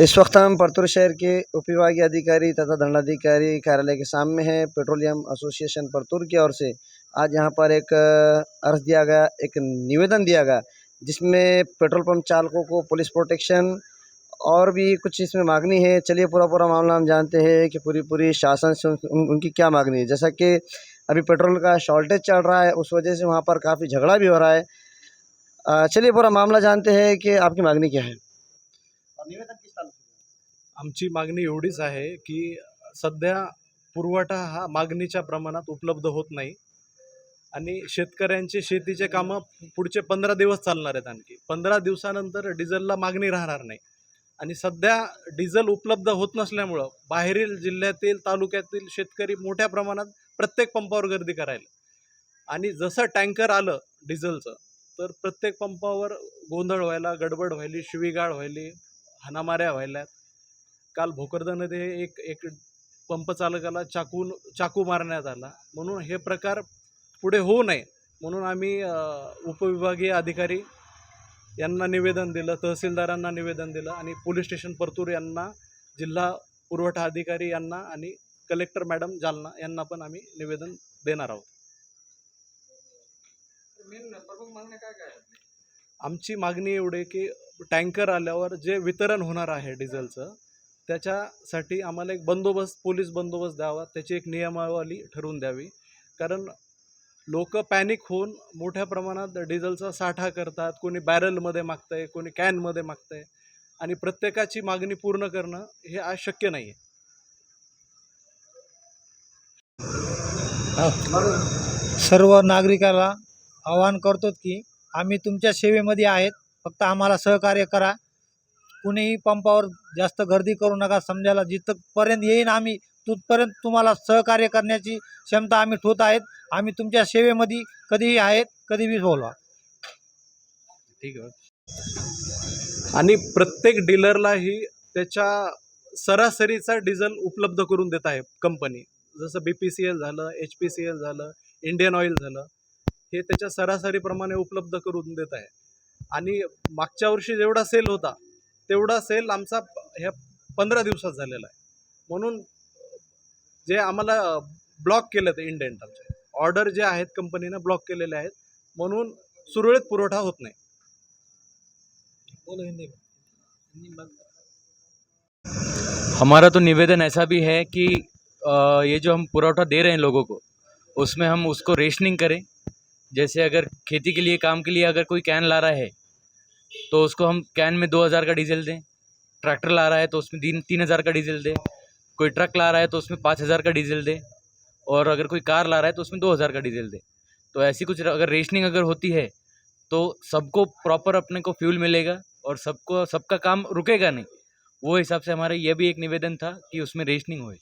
इस वक्त हम परतूर शहर के उपविभागीय अधिकारी तथा दंडाधिकारी कार्यालय के सामने हैं। पेट्रोलियम एसोसिएशन परतूर की ओर से आज यहाँ पर एक अर्ज दिया गया, एक निवेदन दिया गया, जिसमें पेट्रोल पंप चालकों को पुलिस प्रोटेक्शन और भी कुछ इसमें मांगनी है। चलिए पूरा पूरा मामला हम जानते हैं कि पूरी शासन से उनकी क्या मांगनी है। जैसा कि अभी पेट्रोल का शॉर्टेज चल रहा है, उस वजह से वहाँ पर काफ़ी झगड़ा भी हो रहा है। चलिए पूरा मामला जानते हैं कि आपकी मांगनी क्या है और निवेदन किस ताल्लुक से? आमची मागणी एवढीच आहे की सध्या पुरवठा हा मागणीच्या प्रमाणात उपलब्ध होत नाही आणि शेतकऱ्यांचे शेतीचे कामं पुढचे 15 दिवस चालणार आहेत. आणखी 15 दिवसानंतर डिझेलला मागणी राहणार नाही आणि सध्या डिझेल उपलब्ध होत नसल्यामुळं बाहेरील जिल्ह्यातील तालुक्यातील शेतकरी मोठ्या प्रमाणात प्रत्येक पंपावर गर्दी करायला आणि जसं टँकर आलं डिझेलचं तर प्रत्येक पंपावर गोंधळ व्हायला, गडबड व्हायली, शिवीगाळ व्हायली, हाणामाऱ्या व्हायला. काल भोकरदनमध्ये एक पंप चालकाला चाकू मारण्यात आला. म्हणून हे प्रकार पुढे होऊ नये म्हणून आम्ही उपविभागीय अधिकारी यांना निवेदन दिलं, तहसीलदारांना निवेदन दिलं आणि पोलीस स्टेशन परतूर यांना, जिल्हा पुरवठा अधिकारी यांना आणि कलेक्टर मॅडम जालना यांना पण आम्ही निवेदन देणार आहोत. आमची मागणी एवढी की टँकर आल्यावर जे वितरण होणार आहे डिझेलचं त्याच्यासाठी आम्हाला एक बंदोबस्त, पोलीस बंदोबस्त द्यावा, त्याची एक नियमावली ठरवून द्यावी. कारण लोक पॅनिक होऊन मोठ्या प्रमाणात डिझेलचा साठा करतात. कोणी बॅरलमध्ये मागतंय, कोणी कॅनमध्ये मागतंय आणि प्रत्येकाची मागणी पूर्ण करणं हे आज शक्य नाही आहे. सर्व नागरिकाला आवाहन करतो की आम्ही तुमच्या सेवेमध्ये आहेत, फक्त आम्हाला सहकार्य करा. कुणीही पंपावर जास्त गर्दी करू नका. समजायला जिथपर्यंत येईन आम्ही तिथपर्यंत तुम्हाला सहकार्य करण्याची क्षमता आम्ही ठेवत आहेत. आम्ही तुमच्या सेवेमध्ये कधीही आहेत, कधीही बोलवा. ठीक आहे. आणि प्रत्येक डीलरलाही त्याच्या सरासरीचा डिझेल उपलब्ध करून देत आहे कंपनी. जसं BPCL झालं, HPCL झालं, इंडियन ऑइल झालं, हे त्याच्या सरासरीप्रमाणे उपलब्ध करून देत आहे. आणि मागच्या वर्षी जेवढा सेल होता तेवढा सेल आमचा ह्या 15 दिवसात झालेला आहे. म्हणून जे आम्हाला ब्लॉक केलं ते इंडेंट, आमचे ऑर्डर जे आहेत कंपनीनं ब्लॉक केलेले आहेत, म्हणून सुरळीत पुरवठा होत नाही. हमारा तो निवेदन ऐसा भी है कि ये जो हम पुरवठा दे रहे हैं लोगों को, उसमें हम उसको रेशनिंग करें. जैसे अगर खेती के लिए, काम के लिए अगर कोई कैन ला रहा है तो उसको हम कैन में 2000 का डीजल दें. ट्रैक्टर ला रहा है तो उसमें 3000 का डीजल दें. कोई ट्रक ला रहा है तो उसमें 5000 का डीजल दें. और अगर कोई कार ला रहा है तो उसमें 2000 का डीजल दें. तो ऐसी कुछ अगर रेशनिंग अगर होती है तो सबको प्रॉपर अपने को फ्यूल मिलेगा और सबका काम रुकेगा नहीं. वो हिसाब से हमारा ये भी एक निवेदन था कि उसमें रेशनिंग होए.